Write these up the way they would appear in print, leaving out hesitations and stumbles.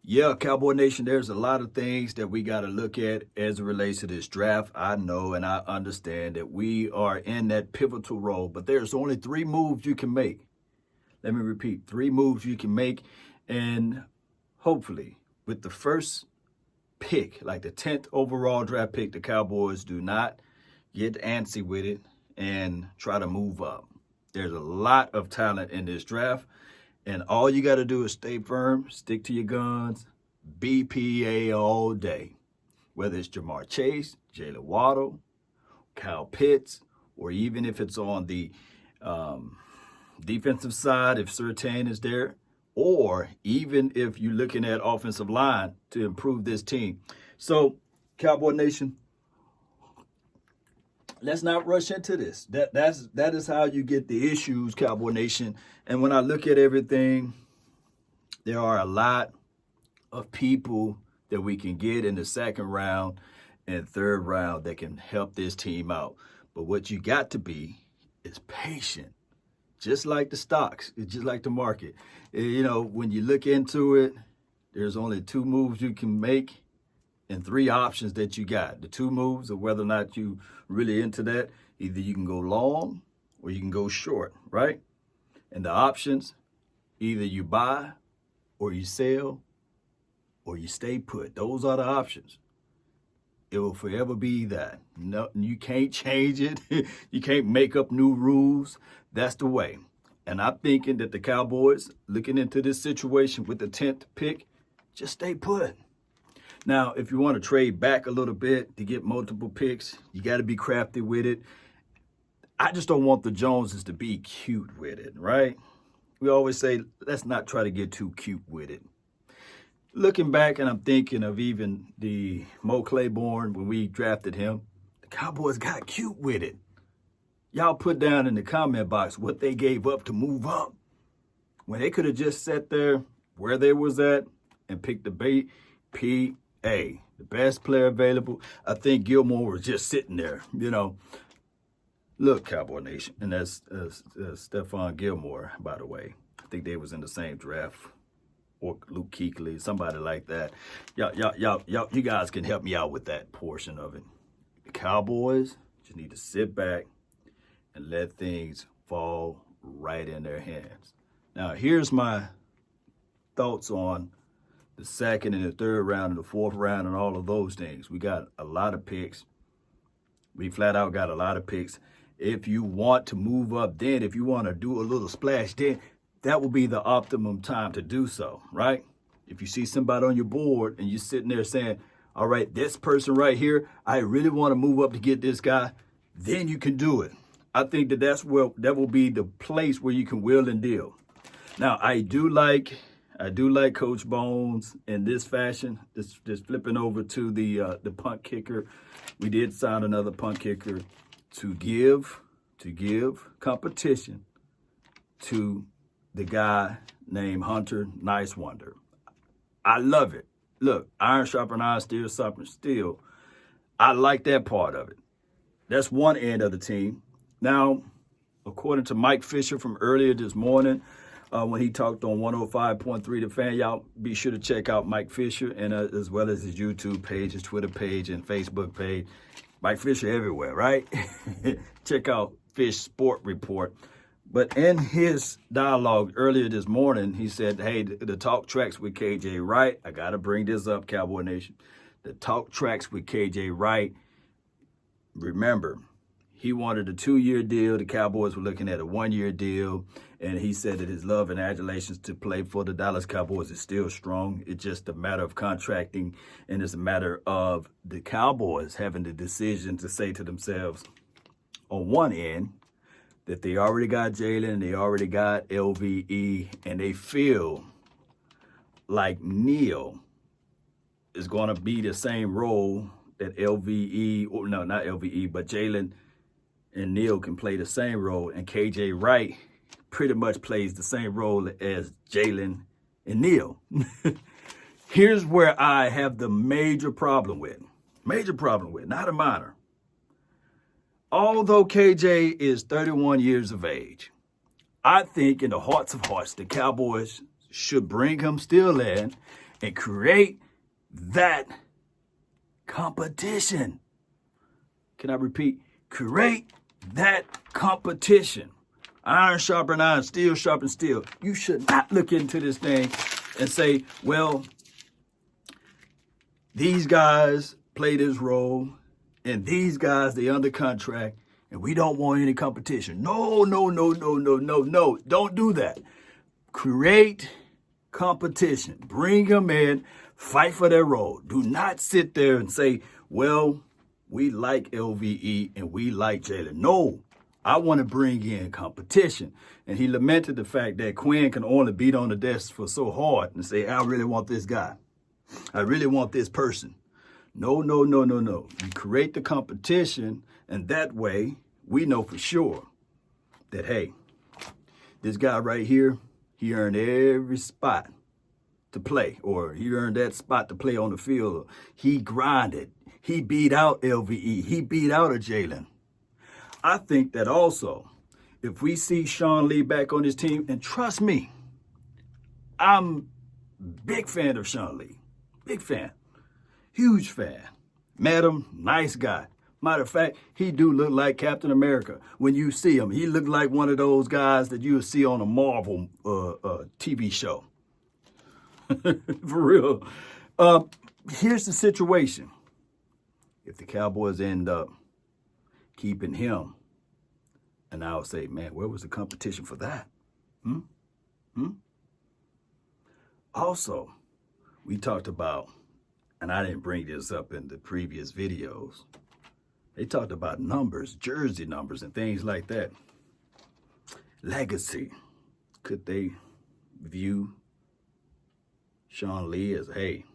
Yeah, Cowboy Nation, there's a lot of things that we got to look at as it relates to this draft. I know and I understand that we are in that pivotal role, but there's only three moves you can make. Let me repeat, three moves you can make. And hopefully, with the first pick, like the 10th overall draft pick, the Cowboys do not get antsy with it and try to move up. There's a lot of talent in this draft. And all you got to do is stay firm, stick to your guns, BPA all day. Whether it's Jamar Chase, Jalen Waddle, Kyle Pitts, or even if it's on the defensive side, if Surtain is there, or even if you're looking at offensive line to improve this team. So, Cowboy Nation, let's not rush into this. That is how you get the issues, Cowboy Nation. And when I look at everything, there are a lot of people that we can get in the second round and third round that can help this team out. But what you got to be is patient. Just like the stocks, it's just like the market. You know, when you look into it, there's only two moves you can make and three options that you got. The two moves of whether or not you really into that, either you can go long or you can go short, right? And the options, either you buy or you sell or you stay put. Those are the options. It will forever be that. No, you can't change it. You can't make up new rules. That's the way. And I'm thinking that the Cowboys, looking into this situation with the 10th pick, just stay put. Now, if you want to trade back a little bit to get multiple picks, you got to be crafty with it. I just don't want the Joneses to be cute with it, right? We always say, let's not try to get too cute with it. Looking back, and I'm thinking of even the Mo Claiborne when we drafted him, the Cowboys got cute with it. Y'all put down in the comment box what they gave up to move up. When they could have just sat there where they was at and picked the BPA, the best player available. I think Gilmore was just sitting there, you know. Look, Cowboy Nation, and that's Stephon Gilmore, by the way. I think they was in the same draft. Or Luke Kuechly, somebody like that. Y'all, you guys can help me out with that portion of it. The Cowboys just need to sit back and let things fall right in their hands. Now, here's my thoughts on the second and the third round and the fourth round and all of those things. We got a lot of picks. We flat out got a lot of picks. If you want to move up then, if you want to do a little splash then, that will be the optimum time to do so, right? If you see somebody on your board and you're sitting there saying, all right, this person right here, I really want to move up to get this guy, then you can do it. I think that will be the place where you can wheel and deal. Now, I do like Coach Bones in this fashion. Just flipping over to the punt kicker. We did sign another punt kicker to give competition to the guy named Hunter Nice-Wonder. I love it. Look, iron sharpen iron, steel sharpen steel. I like that part of it. That's one end of the team. Now, according to Mike Fisher from earlier this morning, when he talked on 105.3 The Fan, y'all be sure to check out Mike Fisher and as well as his YouTube page, his Twitter page, and Facebook page. Mike Fisher everywhere, right? Check out Fish Sport Report. But in his dialogue earlier this morning, he said, hey, the talk tracks with KJ Wright. I got to bring this up, Cowboy Nation. The talk tracks with KJ Wright. Remember, he wanted a 2-year deal. The Cowboys were looking at a 1-year deal. And he said that his love and adulations to play for the Dallas Cowboys is still strong. It's just a matter of contracting. And it's a matter of the Cowboys having the decision to say to themselves, on one end, that they already got Jalen, they already got LVE, and they feel like Neal is going to be the same role that LVE, or no, not LVE, but Jalen and Neal can play the same role, and KJ Wright pretty much plays the same role as Jalen and Neal. Here's where I have the major problem with, not a minor. Although KJ is 31 years of age, I think in the hearts of hearts, the Cowboys should bring him still in and create that competition. Can I repeat? Create that competition. Iron sharpen iron, steel sharpen steel. You should not look into this thing and say, well, these guys play this role and these guys, they under contract and we don't want any competition. No. Don't do that. Create competition. Bring them in. Fight for their role. Do not sit there and say, well, we like LVE and we like Jalen. No, I want to bring in competition. And he lamented the fact that Quinn can only beat on the desk for so hard and say, I really want this guy. I really want this person. No. You create the competition, and that way we know for sure that, hey, this guy right here, he earned every spot to play, or he earned that spot to play on the field. He grinded. He beat out LVE. He beat out a Jalen. I think that also, if we see Sean Lee back on his team, and trust me, I'm big fan of Sean Lee. Big fan. Huge fan. Met him, nice guy. Matter of fact, he do look like Captain America. When you see him, he look like one of those guys that you would see on a Marvel TV show. For real. Here's the situation. If the Cowboys end up keeping him, and I would say, man, where was the competition for that? Also, we talked about, and I didn't bring this up in the previous videos, they talked about numbers, jersey numbers, and things like that. Legacy. Could they view Sean Lee as, hey,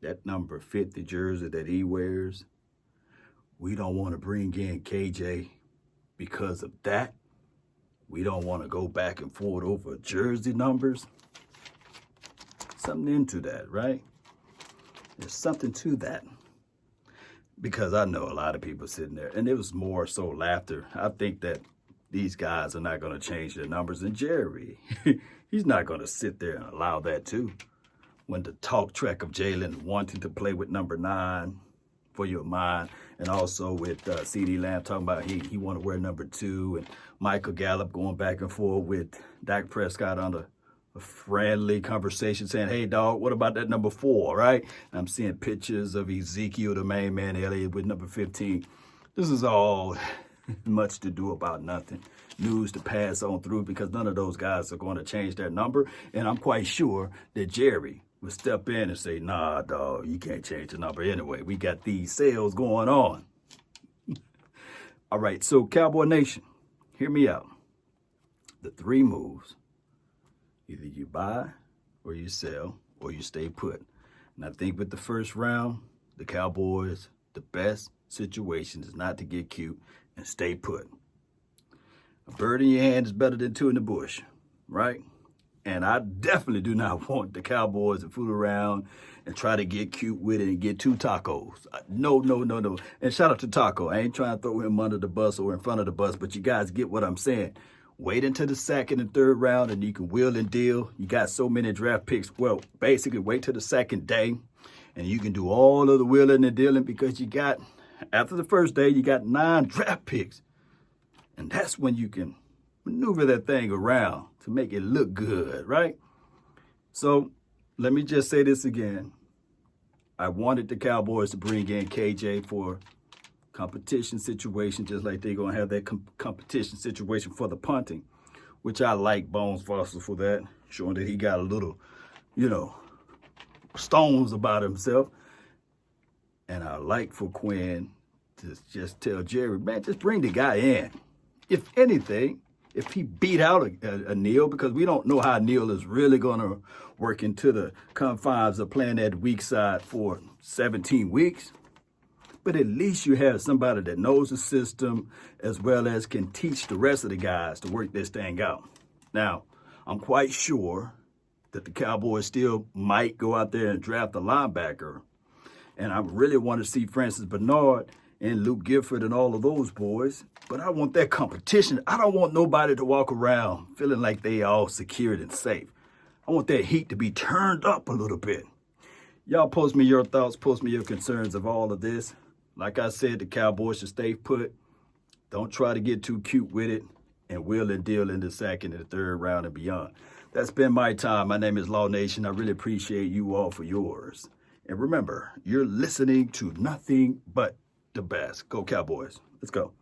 that number 50 jersey that he wears, we don't want to bring in KJ because of that. We don't want to go back and forth over jersey numbers. Something into that, right? There's something to that. Because I know a lot of people sitting there, and it was more so laughter. I think that these guys are not going to change their numbers. And Jerry, he's not going to sit there and allow that too. When the talk track of Jalen wanting to play with number 9 for your mind, and also with CeeDee Lamb talking about he want to wear number 2, and Michael Gallup going back and forth with Dak Prescott on a friendly conversation saying, hey, dog, what about that number 4, right? And I'm seeing pictures of Ezekiel, the main man, Elliott, with number 15. This is all much to do about nothing. News to pass on through, because none of those guys are going to change their number. And I'm quite sure that Jerry would step in and say, nah, dog, you can't change the number anyway. We got these sales going on. All right, so Cowboy Nation, hear me out. The 3 moves. Either you buy or you sell or you stay put. And I think with the first round, the Cowboys, the best situation is not to get cute and stay put. A bird in your hand is better than 2 in the bush, right? And I definitely do not want the Cowboys to fool around and try to get cute with it and get 2 tacos. No. And shout out to Taco. I ain't trying to throw him under the bus or in front of the bus, but you guys get what I'm saying. Wait until the 2nd and 3rd round and you can wheel and deal. You got so many draft picks. Well, basically wait till the 2nd day and you can do all of the wheeling and dealing, because you got, after the first day, you got 9 draft picks. And that's when you can maneuver that thing around to make it look good, right? So let me just say this again. I wanted the Cowboys to bring in KJ for competition situation, just like they're going to have that competition situation for the punting, which I like Bones Foster for that, showing that he got a little, stones about himself. And I like for Quinn to just tell Jerry, man, just bring the guy in. If anything, if he beat out a Neal, because we don't know how Neal is really going to work into the confines of playing that weak side for 17 weeks, but at least you have somebody that knows the system as well as can teach the rest of the guys to work this thing out. Now, I'm quite sure that the Cowboys still might go out there and draft a linebacker. And I really want to see Francis Bernard and Luke Gifford and all of those boys. But I want that competition. I don't want nobody to walk around feeling like they all secured and safe. I want that heat to be turned up a little bit. Y'all post me your thoughts, post me your concerns of all of this. Like I said, the Cowboys should stay put. Don't try to get too cute with it, and wheel and deal in the second and the third round and beyond. That's been my time. My name is Law Nation. I really appreciate you all for yours. And remember, you're listening to nothing but the best. Go Cowboys. Let's go.